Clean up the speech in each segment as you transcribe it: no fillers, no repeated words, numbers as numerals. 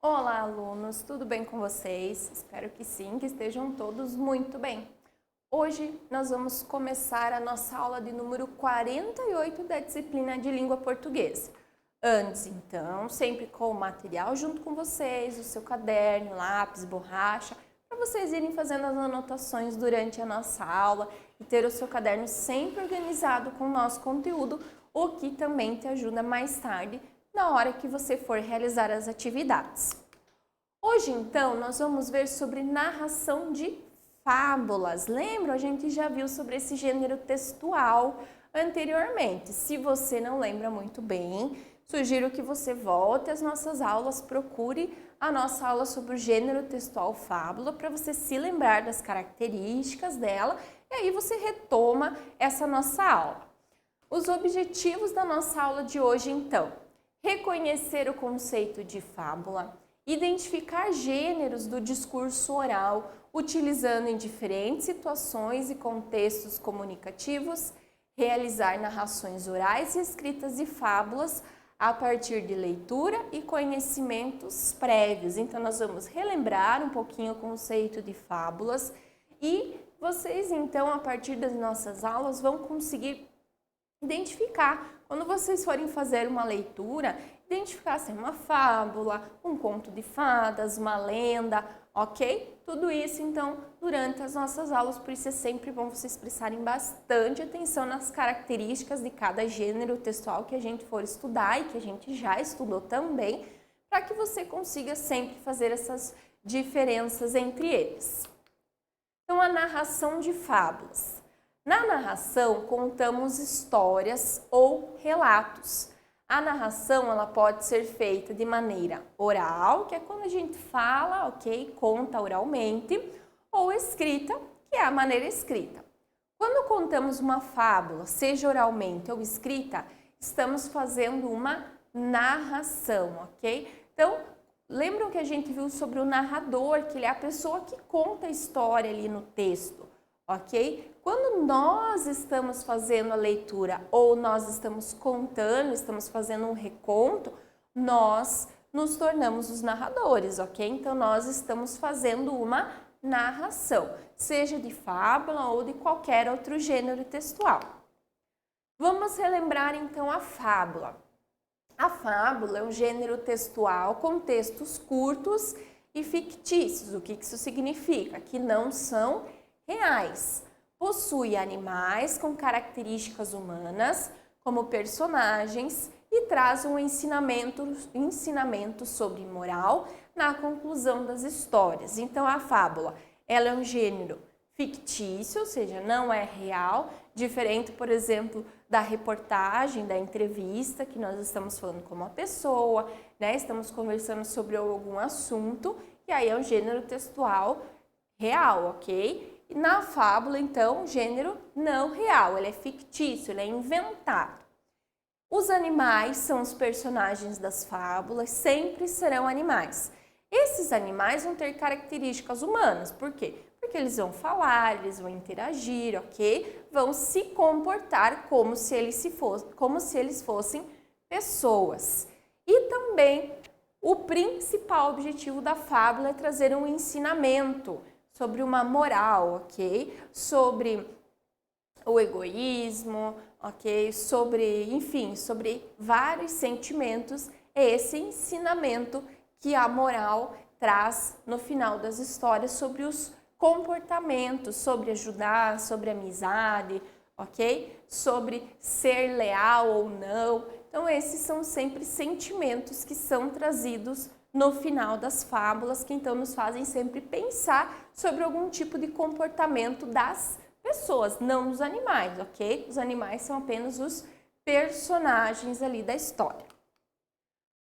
Olá, alunos! Tudo bem com vocês? Espero que sim, que estejam todos muito bem. Hoje nós vamos começar a nossa aula de número 48 da disciplina de língua portuguesa. Antes, então, sempre com o material junto com vocês, o seu caderno, lápis, borracha, para vocês irem fazendo as anotações durante a nossa aula e ter o seu caderno sempre organizado com o nosso conteúdo, o que também te ajuda mais tarde na hora que você for realizar as atividades. Hoje, então, nós vamos ver sobre narração de fábulas. Lembra? A gente já viu sobre esse gênero textual anteriormente. Se você não lembra muito bem, sugiro que você volte às nossas aulas, procure a nossa aula sobre o gênero textual fábula para você se lembrar das características dela e aí você retoma essa nossa aula. Os objetivos da nossa aula de hoje, então: reconhecer o conceito de fábula, identificar gêneros do discurso oral, utilizando em diferentes situações e contextos comunicativos, realizar narrações orais e escritas de fábulas a partir de leitura e conhecimentos prévios. Então, nós vamos relembrar um pouquinho o conceito de fábulas e vocês, então, a partir das nossas aulas, vão conseguir identificar, quando vocês forem fazer uma leitura, identificar se é uma fábula, um conto de fadas, uma lenda, ok? Tudo isso, então, durante as nossas aulas, por isso é sempre bom vocês prestarem bastante atenção nas características de cada gênero textual que a gente for estudar e que a gente já estudou também, para que você consiga sempre fazer essas diferenças entre eles. Então, a narração de fábulas. Na narração, contamos histórias ou relatos. A narração ela pode ser feita de maneira oral, que é quando a gente fala, ok, conta oralmente, ou escrita, que é a maneira escrita. Quando contamos uma fábula, seja oralmente ou escrita, estamos fazendo uma narração, ok? Então, lembram que a gente viu sobre o narrador, que ele é a pessoa que conta a história ali no texto, ok? Quando nós estamos fazendo a leitura ou nós estamos contando, estamos fazendo um reconto, nós nos tornamos os narradores, ok? Então, nós estamos fazendo uma narração, seja de fábula ou de qualquer outro gênero textual. Vamos relembrar, então, a fábula. A fábula é um gênero textual com textos curtos e fictícios. O que isso significa? Que não são reais. Possui animais com características humanas como personagens e traz um ensinamento sobre moral na conclusão das histórias. Então, a fábula ela é um gênero fictício, ou seja, não é real, diferente, por exemplo, da reportagem, da entrevista, que nós estamos falando com uma pessoa, né? Estamos conversando sobre algum assunto, e aí é um gênero textual real, ok? Na fábula, então, gênero não real, ele é fictício, ele é inventado. Os animais são os personagens das fábulas, sempre serão animais. Esses animais vão ter características humanas, por quê? Porque eles vão falar, eles vão interagir, ok? Vão se comportar como se eles fossem pessoas. E também, o principal objetivo da fábula é trazer um ensinamento sobre uma moral, ok? Sobre o egoísmo, ok? Sobre vários sentimentos. É esse ensinamento que a moral traz no final das histórias sobre os comportamentos, sobre ajudar, sobre amizade, ok? Sobre ser leal ou não. Então, esses são sempre sentimentos que são trazidos no final das fábulas, que então nos fazem sempre pensar sobre algum tipo de comportamento das pessoas, não dos animais, ok? Os animais são apenas os personagens ali da história.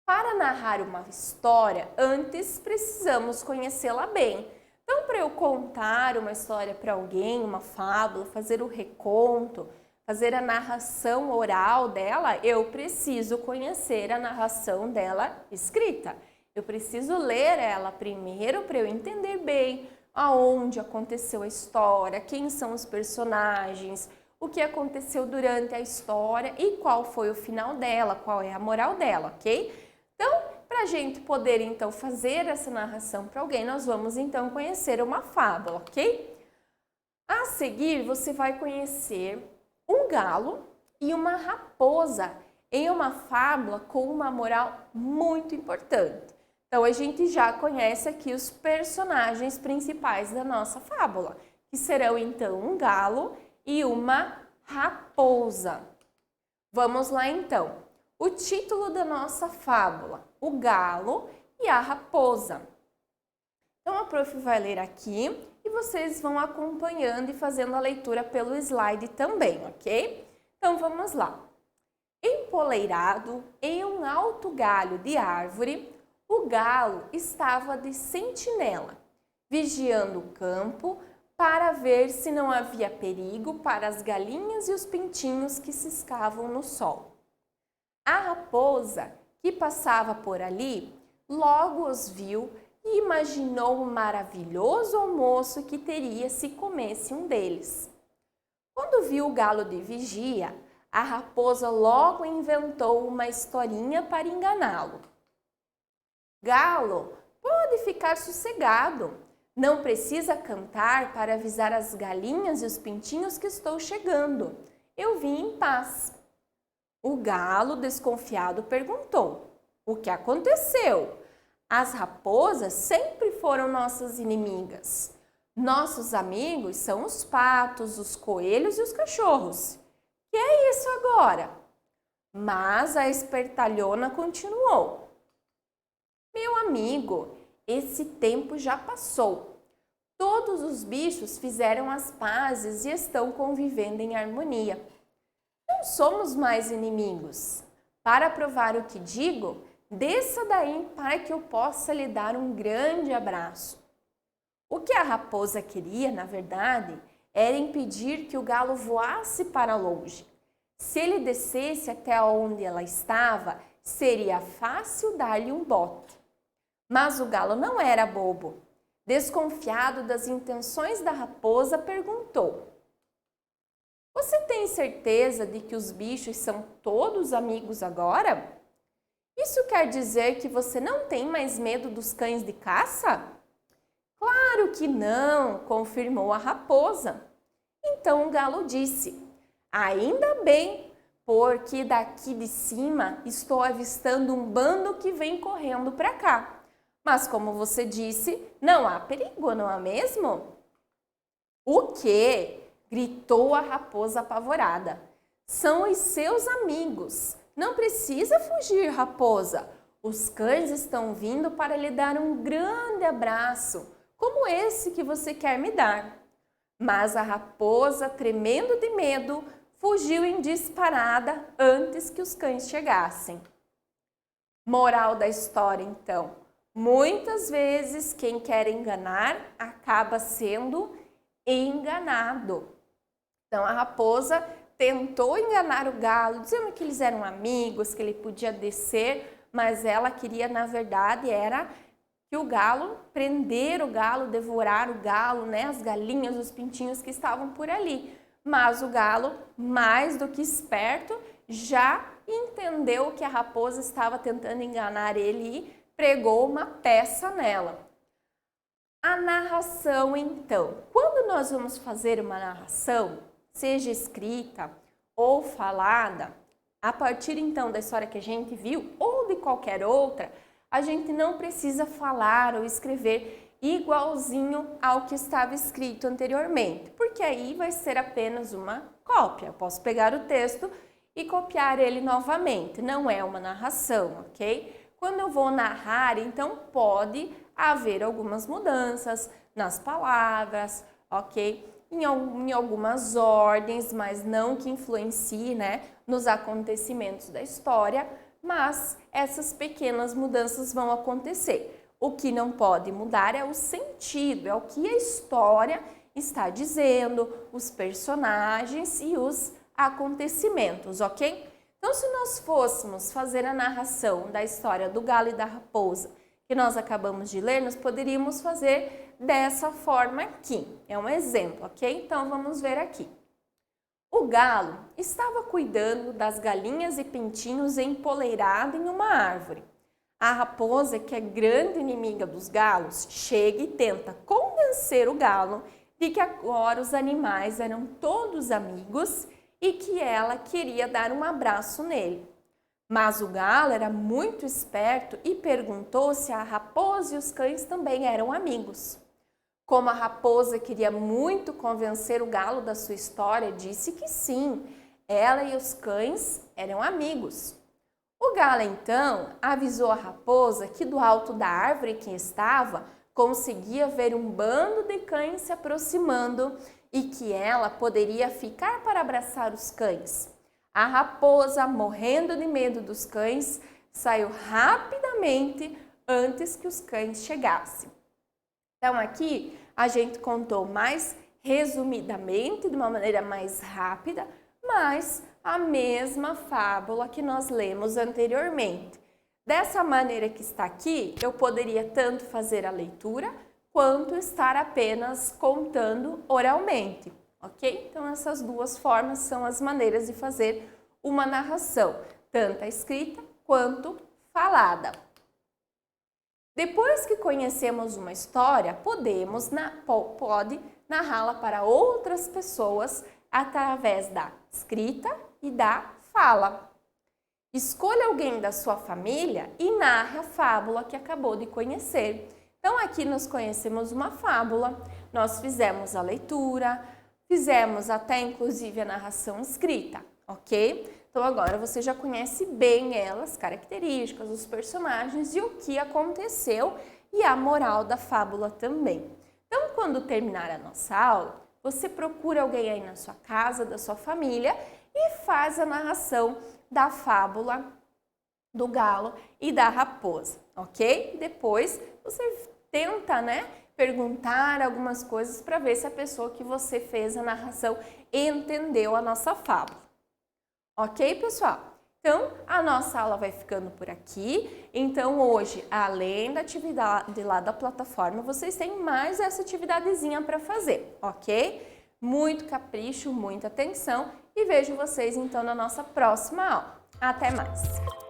Para narrar uma história, antes precisamos conhecê-la bem. Então, para eu contar uma história para alguém, uma fábula, fazer o reconto, fazer a narração oral dela, eu preciso conhecer a narração dela escrita. Eu preciso ler ela primeiro para eu entender bem aonde aconteceu a história, quem são os personagens, o que aconteceu durante a história e qual foi o final dela, qual é a moral dela, ok? Então, para Para a gente poder então fazer essa narração para alguém, nós vamos então conhecer uma fábula, ok? A seguir, você vai conhecer um galo e uma raposa em uma fábula com uma moral muito importante. Então, a gente já conhece aqui os personagens principais da nossa fábula, que serão então um galo e uma raposa. Vamos lá então. O título da nossa fábula: O Galo e a Raposa. Então, a prof vai ler aqui e vocês vão acompanhando e fazendo a leitura pelo slide também, ok? Então, vamos lá. Empoleirado em um alto galho de árvore, o galo estava de sentinela, vigiando o campo para ver se não havia perigo para as galinhas e os pintinhos que ciscavam no sol. A raposa, que passava por ali, logo os viu e imaginou o maravilhoso almoço que teria se comesse um deles. Quando viu o galo de vigia, a raposa logo inventou uma historinha para enganá-lo. Galo, pode ficar sossegado. Não precisa cantar para avisar as galinhas e os pintinhos que estou chegando. Eu vim em paz. O galo, desconfiado, perguntou: O que aconteceu? As raposas sempre foram nossas inimigas. Nossos amigos são os patos, os coelhos e os cachorros. Que é isso agora? Mas a espertalhona continuou: Meu amigo, esse tempo já passou. Todos os bichos fizeram as pazes e estão convivendo em harmonia. Não somos mais inimigos. Para provar o que digo, desça daí para que eu possa lhe dar um grande abraço. O que a raposa queria, na verdade, era impedir que o galo voasse para longe. Se ele descesse até onde ela estava, seria fácil dar-lhe um bote. Mas o galo não era bobo. Desconfiado das intenções da raposa, perguntou: Você tem certeza de que os bichos são todos amigos agora? Isso quer dizer que você não tem mais medo dos cães de caça? Claro que não, confirmou a raposa. Então o galo disse: Ainda bem, porque daqui de cima estou avistando um bando que vem correndo para cá. Mas como você disse, não há perigo, não é mesmo? O quê? Gritou a raposa apavorada. São os seus amigos. Não precisa fugir, raposa. Os cães estão vindo para lhe dar um grande abraço, como esse que você quer me dar. Mas a raposa, tremendo de medo, fugiu em disparada antes que os cães chegassem. Moral da história, então. Muitas vezes quem quer enganar acaba sendo enganado. Então a raposa tentou enganar o galo, dizendo que eles eram amigos, que ele podia descer, mas ela queria, na verdade, era que o galo, prender o galo, devorar o galo, né, as galinhas, os pintinhos que estavam por ali. Mas o galo, mais do que esperto, já entendeu que a raposa estava tentando enganar ele e pregou uma peça nela. A narração, então. Quando nós vamos fazer uma narração, seja escrita ou falada, a partir então da história que a gente viu ou de qualquer outra, a gente não precisa falar ou escrever igualzinho ao que estava escrito anteriormente, porque aí vai ser apenas uma cópia. Eu posso pegar o texto e copiar ele novamente, não é uma narração, ok? Quando eu vou narrar, então pode haver algumas mudanças nas palavras, ok? Em algumas ordens, mas não que influencie, né, nos acontecimentos da história, mas essas pequenas mudanças vão acontecer. O que não pode mudar é o sentido, é o que a história está dizendo, os personagens e os acontecimentos, ok? Então, se nós fôssemos fazer a narração da história do galo e da raposa, que nós acabamos de ler, nós poderíamos fazer dessa forma aqui. É um exemplo, ok? Então, vamos ver aqui. O galo estava cuidando das galinhas e pintinhos empoleirado em uma árvore. A raposa, que é grande inimiga dos galos, chega e tenta convencer o galo de que agora os animais eram todos amigos e que ela queria dar um abraço nele. Mas o galo era muito esperto e perguntou se a raposa e os cães também eram amigos. Como a raposa queria muito convencer o galo da sua história, disse que sim, ela e os cães eram amigos. O galo então avisou a raposa que do alto da árvore que estava conseguia ver um bando de cães se aproximando e que ela poderia ficar para abraçar os cães. A raposa, morrendo de medo dos cães, saiu rapidamente antes que os cães chegassem. Então aqui a gente contou mais resumidamente, de uma maneira mais rápida, mas a mesma fábula que nós lemos anteriormente. Dessa maneira que está aqui, eu poderia tanto fazer a leitura quanto estar apenas contando oralmente, ok? Então essas duas formas são as maneiras de fazer uma narração, tanto a escrita quanto falada. Depois que conhecemos uma história, pode narrá-la para outras pessoas através da escrita e da fala. Escolha alguém da sua família e narre a fábula que acabou de conhecer. Então aqui nós conhecemos uma fábula, nós fizemos a leitura, fizemos até inclusive a narração escrita, ok? Então agora você já conhece bem elas, características, os personagens e o que aconteceu e a moral da fábula também. Então quando terminar a nossa aula, você procura alguém aí na sua casa, da sua família e faz a narração da fábula do galo e da raposa, ok? Depois você tenta, perguntar algumas coisas para ver se a pessoa que você fez a narração entendeu a nossa fábula. Ok, pessoal? Então, a nossa aula vai ficando por aqui. Então, hoje, além da atividade lá da plataforma, vocês têm mais essa atividadezinha para fazer, ok? Muito capricho, muita atenção e vejo vocês, então, na nossa próxima aula. Até mais!